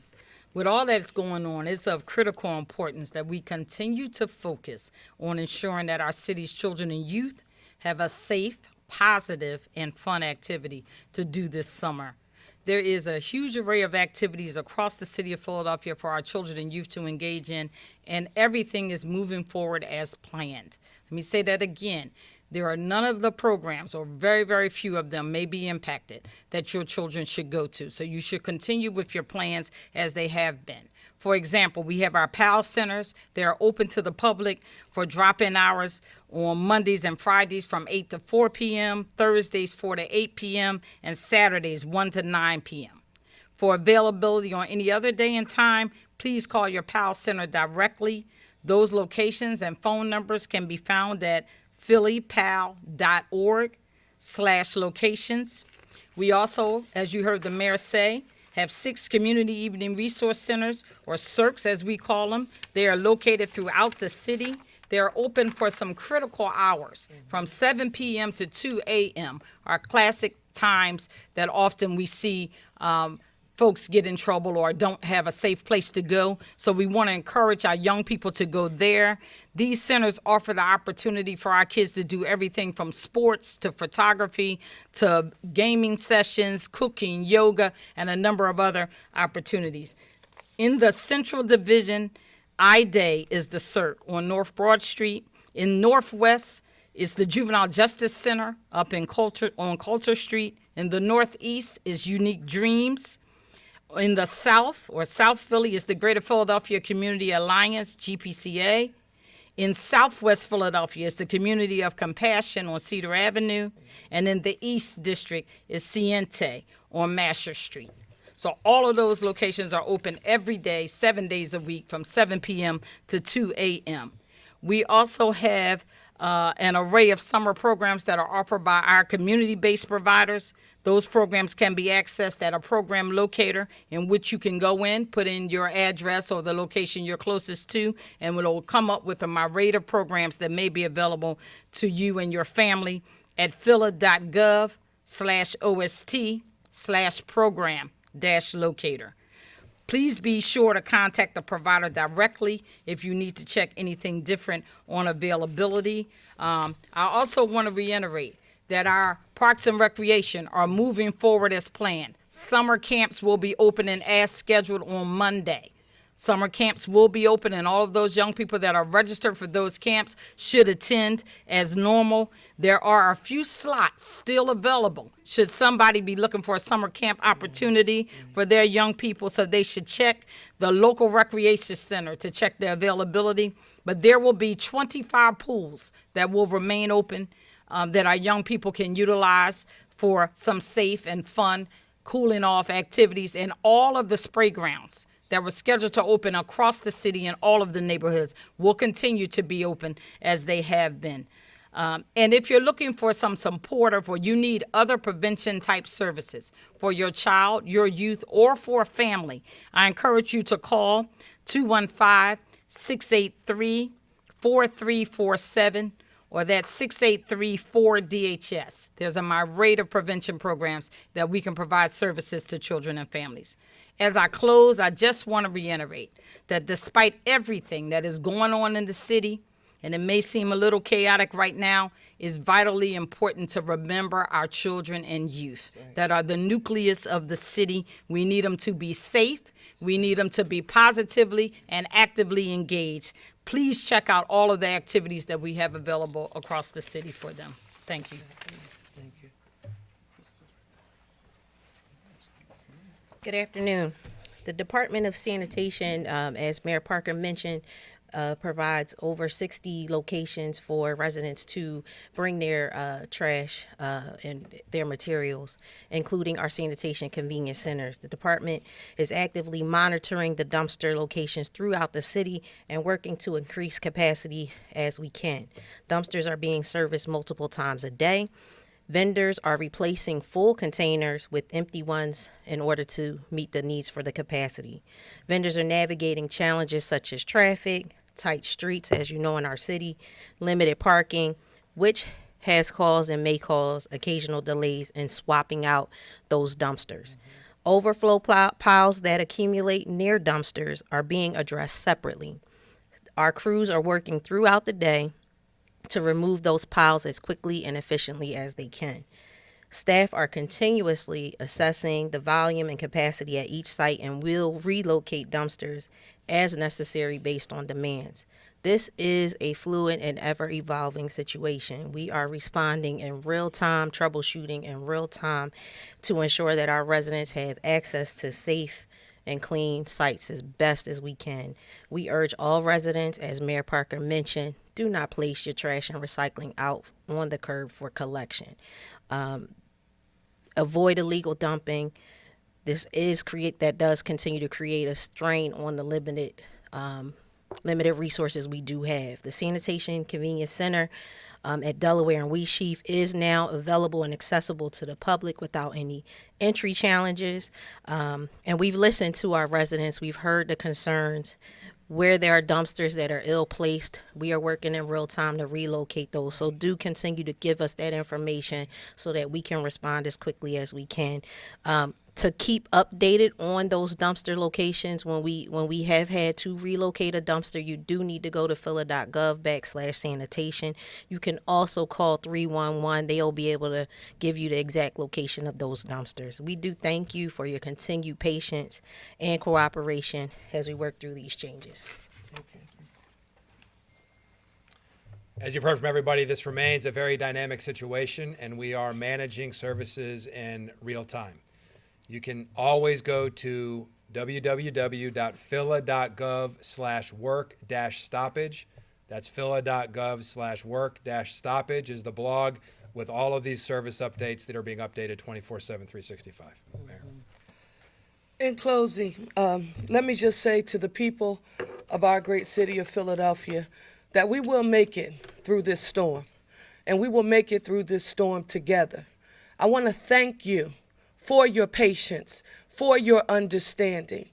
With all that's going on, it's of critical importance that we continue to focus on ensuring that our city's children and youth have a safe, positive, and fun activity to do this summer. There is a huge array of activities across the city of Philadelphia for our children and youth to engage in, and everything is moving forward as planned. Let me say that again. There are none of the programs, or very, very few of them may be impacted, that your children should go to. So you should continue with your plans as they have been. For example, we have our PAL centers. They are open to the public for drop-in hours on Mondays and Fridays from 8 to 4 p.m., Thursdays 4 to 8 p.m., and Saturdays 1 to 9 p.m. For availability on any other day and time, please call your PAL center directly. Those locations and phone numbers can be found at phillypal.org/locations. We also, as you heard the mayor say, have 6 community evening resource centers, or CERCs as we call them. They are located throughout the city. They are open for some critical hours from 7 p.m. to 2 a.m., our classic times that often we see folks get in trouble or don't have a safe place to go. So we want to encourage our young people to go there. These centers offer the opportunity for our kids to do everything from sports to photography to gaming sessions, cooking, yoga, and a number of other opportunities. In the Central Division, I-Day is the CERC on North Broad Street. In Northwest is the Juvenile Justice Center up on Coulter Street. In the Northeast is Unique Dreams. In the South, or South Philly, is the Greater Philadelphia Community Alliance, GPCA. In Southwest Philadelphia is the Community of Compassion on Cedar Avenue. And in the East District is Siente on Masher Street. So all of those locations are open every day, 7 days a week, from 7 p.m. to 2 a.m. We also have an array of summer programs that are offered by our community-based providers. Those programs can be accessed at a program locator in which you can go in, put in your address or the location you're closest to, and it will come up with a myriad of programs that may be available to you and your family at phila.gov/OST/program-locator. Please be sure to contact the provider directly if you need to check anything different on availability. I also want to reiterate that our Parks and Recreation are moving forward as planned. Summer camps will be opening as scheduled on Monday. Summer camps will be open, and all of those young people that are registered for those camps should attend as normal. There are a few slots still available should somebody be looking for a summer camp opportunity for their young people, so they should check the local recreation center to check their availability. But there will be 25 pools that will remain open that our young people can utilize for some safe and fun cooling off activities, and all of the spray grounds that were scheduled to open across the city and all of the neighborhoods will continue to be open as they have been. And if you're looking for some support or you need other prevention type services for your child, your youth, or for a family, I encourage you to call 215-683-4347 or that's 683-4DHS. There's a myriad of prevention programs that we can provide services to children and families. As I close, I just want to reiterate that despite everything that is going on in the city, and it may seem a little chaotic right now, it's vitally important to remember our children and youth that are the nucleus of the city. We need them to be safe. We need them to be positively and actively engaged. please check out all of the activities that we have available across the city for them. Thank you. Good afternoon. The Department of Sanitation, as Mayor Parker mentioned, provides over 60 locations for residents to bring their trash and their materials, including our sanitation convenience centers. The department is actively monitoring the dumpster locations throughout the city and working to increase capacity as we can. Dumpsters are being serviced multiple times a day. Vendors are replacing full containers with empty ones in order to meet the needs for the capacity. Vendors are navigating challenges such as traffic, tight streets, as you know, in our city, limited parking, which has caused and may cause occasional delays in swapping out those dumpsters. Overflow piles that accumulate near dumpsters are being addressed separately. Our crews are working throughout the day to remove those piles as quickly and efficiently as they can. Staff are continuously assessing the volume and capacity at each site and will relocate dumpsters as necessary based on demands. This is a fluid and ever-evolving situation. We are responding in real time, troubleshooting in real time to ensure that our residents have access to safe and clean sites as best as we can. We urge all residents, as Mayor Parker mentioned, do not place your trash and recycling out on the curb for collection. Avoid illegal dumping. That does continue to create a strain on the limited resources we do have. The Sanitation Convenience Center at Delaware and Weesheaf is now available and accessible to the public without any entry challenges. And we've listened to our residents. We've heard the concerns. Where there are dumpsters that are ill-placed, we are working in real time to relocate those. So do continue to give us that information so that we can respond as quickly as we can. To keep updated on those dumpster locations, when we have had to relocate a dumpster, you do need to go to phila.gov/sanitation. You can also call 311. They'll be able to give you the exact location of those dumpsters. We do thank you for your continued patience and cooperation as we work through these changes. As you've heard from everybody, this remains a very dynamic situation, and we are managing services in real time. You can always go to www.phila.gov/work-stoppage. That's phila.gov/work-stoppage is the blog with all of these service updates that are being updated 24/7, 365. Mayor. In closing, let me just say to the people of our great city of Philadelphia that we will make it through this storm, and we will make it through this storm together. I want to thank you for your patience, for your understanding,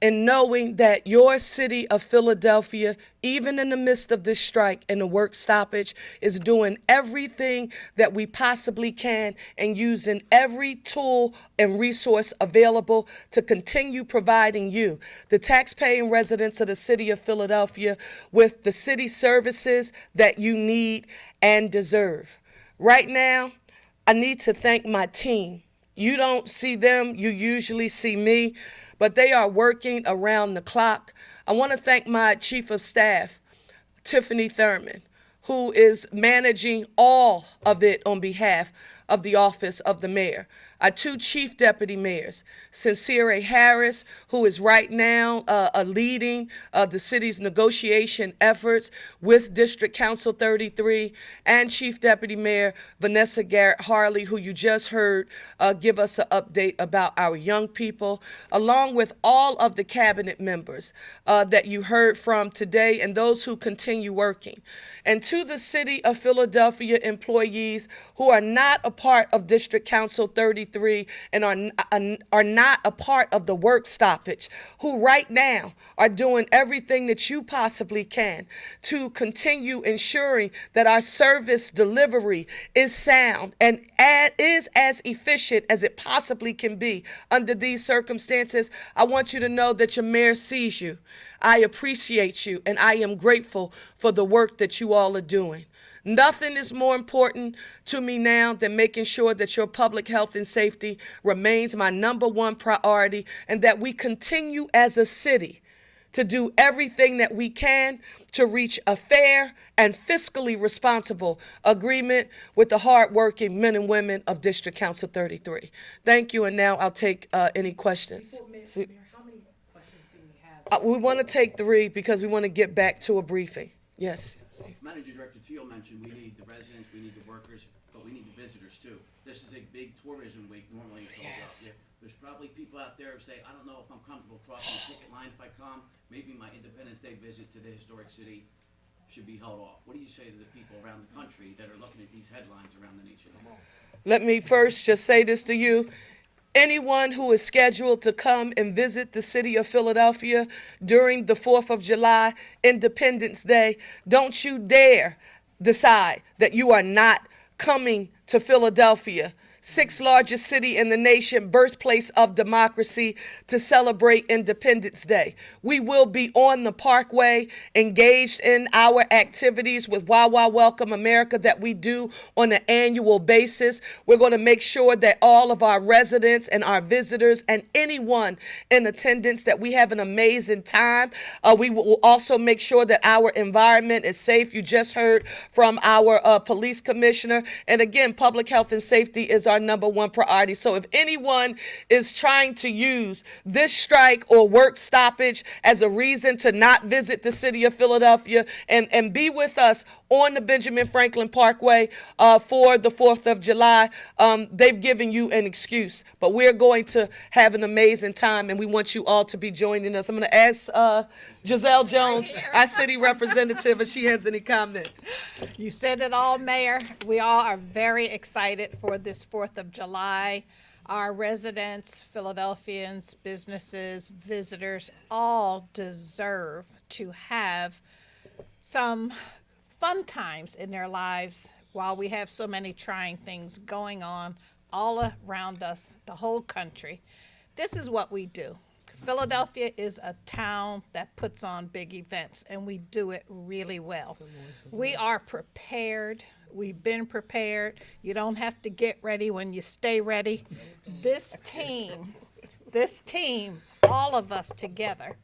and knowing that your city of Philadelphia, even in the midst of this strike and the work stoppage, is doing everything that we possibly can and using every tool and resource available to continue providing you, the taxpaying residents of the city of Philadelphia, with the city services that you need and deserve. Right now, I need to thank my team. You don't see them, you usually see me, but they are working around the clock. I want to thank my chief of staff, Tiffany Thurman, who is managing all of it on behalf of the office of the mayor. Our two chief deputy mayors, Sincere Harris, who is right now leading the city's negotiation efforts with District Council 33, and Chief Deputy Mayor Vanessa Garrett Harley, who you just heard give us an update about our young people, along with all of the cabinet members that you heard from today and those who continue working. And to the city of Philadelphia employees who are not a part of District Council 33 and are not a part of the work stoppage, who right now are doing everything that you possibly can to continue ensuring that our service delivery is sound and is as efficient as it possibly can be under these circumstances. I want you to know that your mayor sees you. I appreciate you, and I am grateful for the work that you all are doing. Nothing is more important to me now than making sure that your public health and safety remains my #1 priority, and that we continue as a city to do everything that we can to reach a fair and fiscally responsible agreement with the hardworking men and women of District Council 33. Thank you, and now I'll take any questions. Mayor, how many questions do we have? We want to take 3 because we want to get back to a briefing. Yes. Manager Director Teal mentioned we need the residents, we need the workers, but we need the visitors too. This is a big tourism week normally in Philadelphia. There's probably people out there who say, I don't know if I'm comfortable crossing the ticket line if I come. Maybe my Independence Day visit to the historic city should be held off. What do you say to the people around the country that are looking at these headlines around the nation? Let me first just say this to you. Anyone who is scheduled to come and visit the city of Philadelphia during the 4th of July, Independence Day, don't you dare decide that you are not coming to Philadelphia, 6th largest city in the nation, birthplace of democracy, to celebrate Independence Day. We will be on the Parkway, engaged in our activities with Wawa Welcome America that we do on an annual basis. We're going to make sure that all of our residents and our visitors and anyone in attendance that we have an amazing time. We will also make sure that our environment is safe. You just heard from our police commissioner. And again, public health and safety is our #1 priority. So if anyone is trying to use this strike or work stoppage as a reason to not visit the city of Philadelphia and be with us on the Benjamin Franklin Parkway for the 4th of July, they've given you an excuse. But we're going to have an amazing time, and we want you all to be joining us. I'm going to ask Giselle Jones, our city representative, if she has any comments. You said it all, Mayor. We all are very excited for this 4th of July. Our residents, Philadelphians, businesses, visitors, all deserve to have some fun times in their lives while we have so many trying things going on all around us, the whole country. This is what we do. Philadelphia is a town that puts on big events, and we do it really well. We are prepared. We've been prepared. You don't have to get ready when you stay ready. This team, all of us together,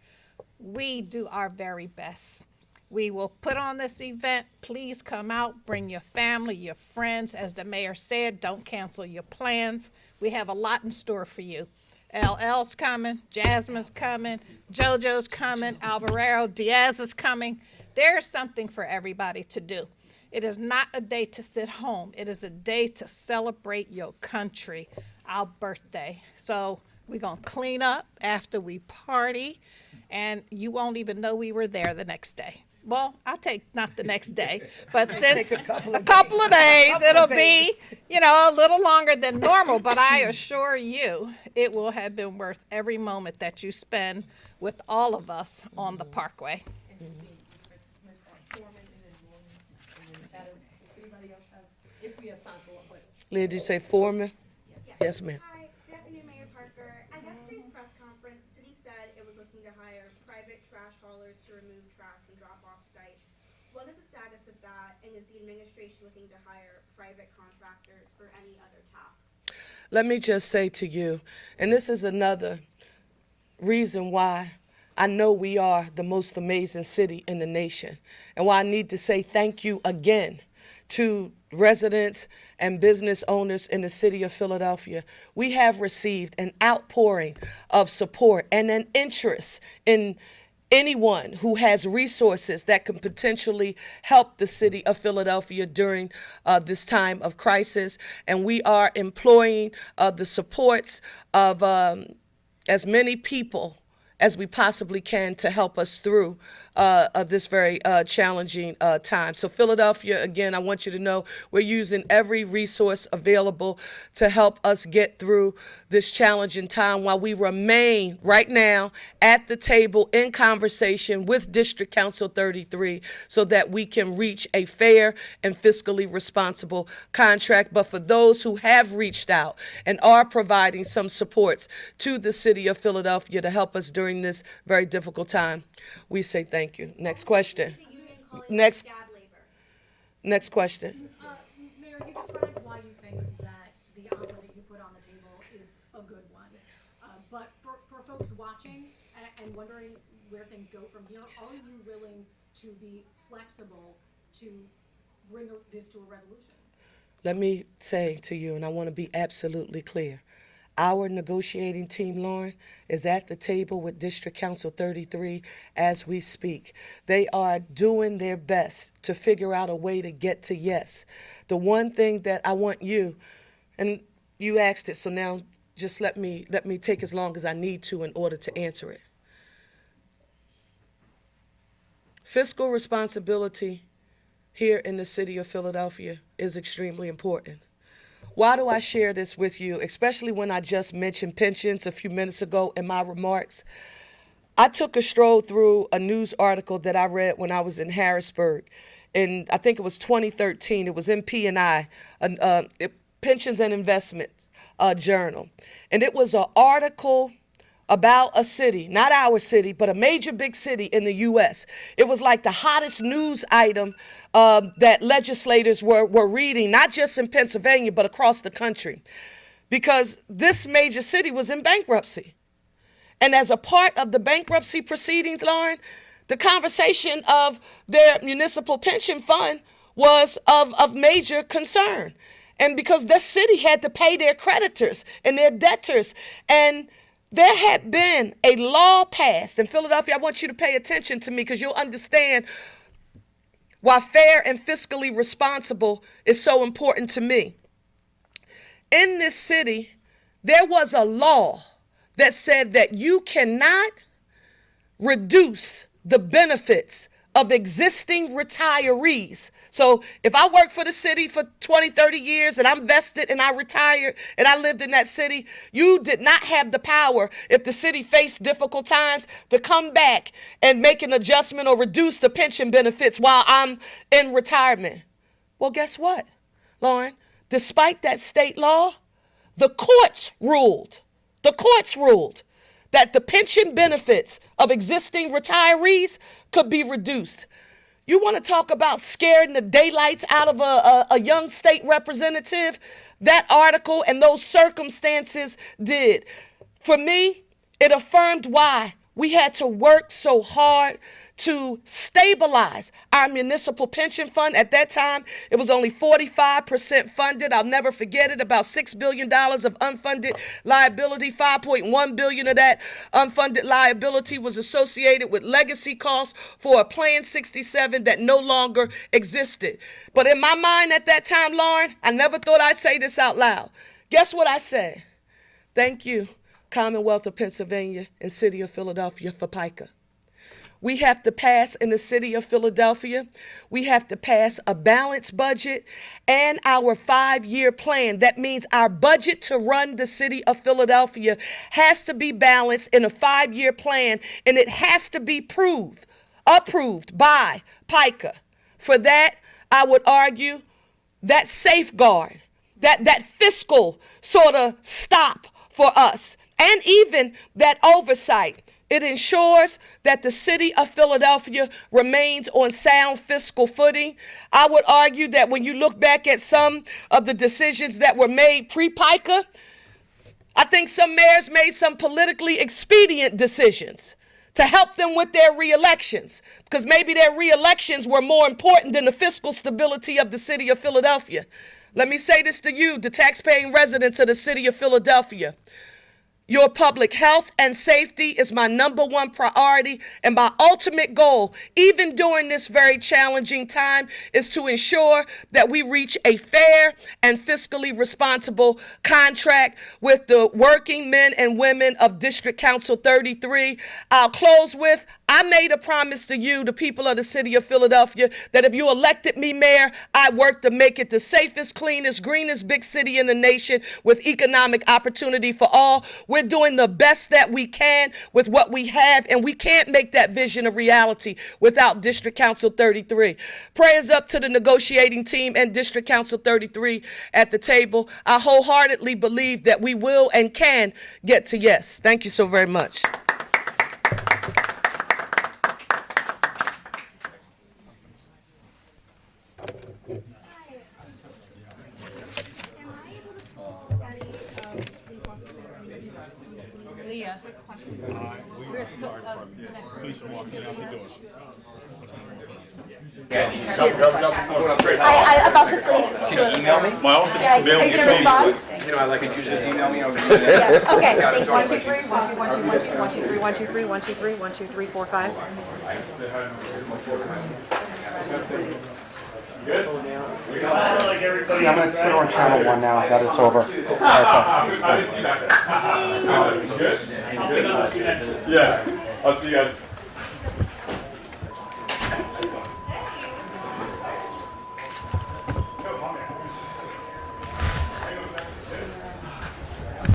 we do our very best. We will put on this event. Please come out, bring your family, your friends. As the mayor said, don't cancel your plans. We have a lot in store for you. LL's coming, Jasmine's coming, JoJo's coming, Alvarado Diaz is coming. There's something for everybody to do. It is not a day to sit home. It is a day to celebrate your country, our birthday. So we're going to clean up after we party, and you won't even know we were there the next day. Well, I'll take not the next day, but since a couple of days, it'll be, a little longer than normal. But I assure you, it will have been worth every moment that you spend with all of us on the Parkway. Leah, did you say Foreman? Yes, ma'am. Hi, good afternoon, Mayor Parker. At yesterday's press conference, the city said it was looking to hire private trash haulers to remove trash from drop-off sites. What is the status of that, and is the administration looking to hire private contractors for any other tasks? Let me just say to you, and this is another reason why I know we are the most amazing city in the nation, and why I need to say thank you again to residents and business owners in the city of Philadelphia. We have received an outpouring of support and an interest in anyone who has resources that can potentially help the city of Philadelphia during this time of crisis. And we are employing the supports of as many people as we possibly can to help us through this very challenging time. So Philadelphia, again, I want you to know we're using every resource available to help us get through this challenging time while we remain right now at the table in conversation with District Council 33 so that we can reach a fair and fiscally responsible contract. But for those who have reached out and are providing some supports to the city of Philadelphia to help us during this very difficult time, we say thank you. Next question. Next question. Mayor, you described why you think that the offer that you put on the table is a good one. But for folks watching and wondering where things go from here? Are you willing to be flexible to bring this to a resolution? Let me say to you, and I want to be absolutely clear, our negotiating team, Lauren, is at the table with District Council 33 as we speak. They are doing their best to figure out a way to get to yes. The one thing that I want you, and you asked it, so now just let me take as long as I need to in order to answer it. Fiscal responsibility here in the city of Philadelphia is extremely important. Why do I share this with you, especially when I just mentioned pensions a few minutes ago in my remarks? I took a stroll through a news article that I read when I was in Harrisburg, and I think it was 2013. It was in P&I, Pensions and Investment Journal. And it was an article about a city, not our city, but a major big city in the U.S. It was like the hottest news item that legislators were reading, not just in Pennsylvania, but across the country, because this major city was in bankruptcy. And as a part of the bankruptcy proceedings, Lauren, the conversation of their municipal pension fund was of major concern. And because the city had to pay their creditors and their debtors, and there had been a law passed in Philadelphia. I want you to pay attention to me because you'll understand why fair and fiscally responsible is so important to me. In this city, there was a law that said that you cannot reduce the benefits of existing retirees. So if I worked for the city for 20, 30 years and I'm vested and I retired and I lived in that city, you did not have the power, if the city faced difficult times, to come back and make an adjustment or reduce the pension benefits while I'm in retirement. Well, guess what, Lauren? Despite that state law, the courts ruled that the pension benefits of existing retirees could be reduced. You want to talk about scaring the daylights out of a young state representative? That article and those circumstances did. For me, it affirmed why we had to work so hard to stabilize our municipal pension fund. At that time, it was only 45% funded. I'll never forget it, about $6 billion of unfunded liability. $5.1 billion of that unfunded liability was associated with legacy costs for a Plan 67 that no longer existed. But in my mind at that time, Lauren, I never thought I'd say this out loud. Guess what I said? Thank you, Commonwealth of Pennsylvania and City of Philadelphia, for PICA. We have to pass in the city of Philadelphia. We have to pass a balanced budget and our 5-year plan. That means our budget to run the city of Philadelphia has to be balanced in a 5-year plan, and it has to be approved by PICA. For that, I would argue that safeguard, that fiscal sort of stop for us, and even that oversight. It ensures that the city of Philadelphia remains on sound fiscal footing. I would argue that when you look back at some of the decisions that were made pre-PICA, I think some mayors made some politically expedient decisions to help them with their re-elections, because maybe their re-elections were more important than the fiscal stability of the city of Philadelphia. Let me say this to you, the taxpaying residents of the city of Philadelphia. Your public health and safety is my #1 priority, and my ultimate goal, even during this very challenging time, is to ensure that we reach a fair and fiscally responsible contract with the working men and women of District Council 33. I'll close with, I made a promise to you, the people of the city of Philadelphia, that if you elected me mayor, I'd work to make it the safest, cleanest, greenest big city in the nation with economic opportunity for all. We're doing the best that we can with what we have, and we can't make that vision a reality without District Council 33. Prayers up to the negotiating team and District Council 33 at the table. I wholeheartedly believe that we will and can get to yes. Thank you so very much. Leah. Police About the city. Can you email me? My office Yeah, is available. are you gonna respond? You know, like, could you just email me? Yeah, okay. Got it. 1, 2, 3, 1, 2, 1, 2, 1, 2, 1, 2, 3, 1, 2, 3, 1, 2, 3, 1, 2, 3, 4, 5. Good? Like everybody Yeah, I'm else, gonna put her on right? channel 1 now that it's over. I didn't see that. Good? Yeah. I'll see you guys.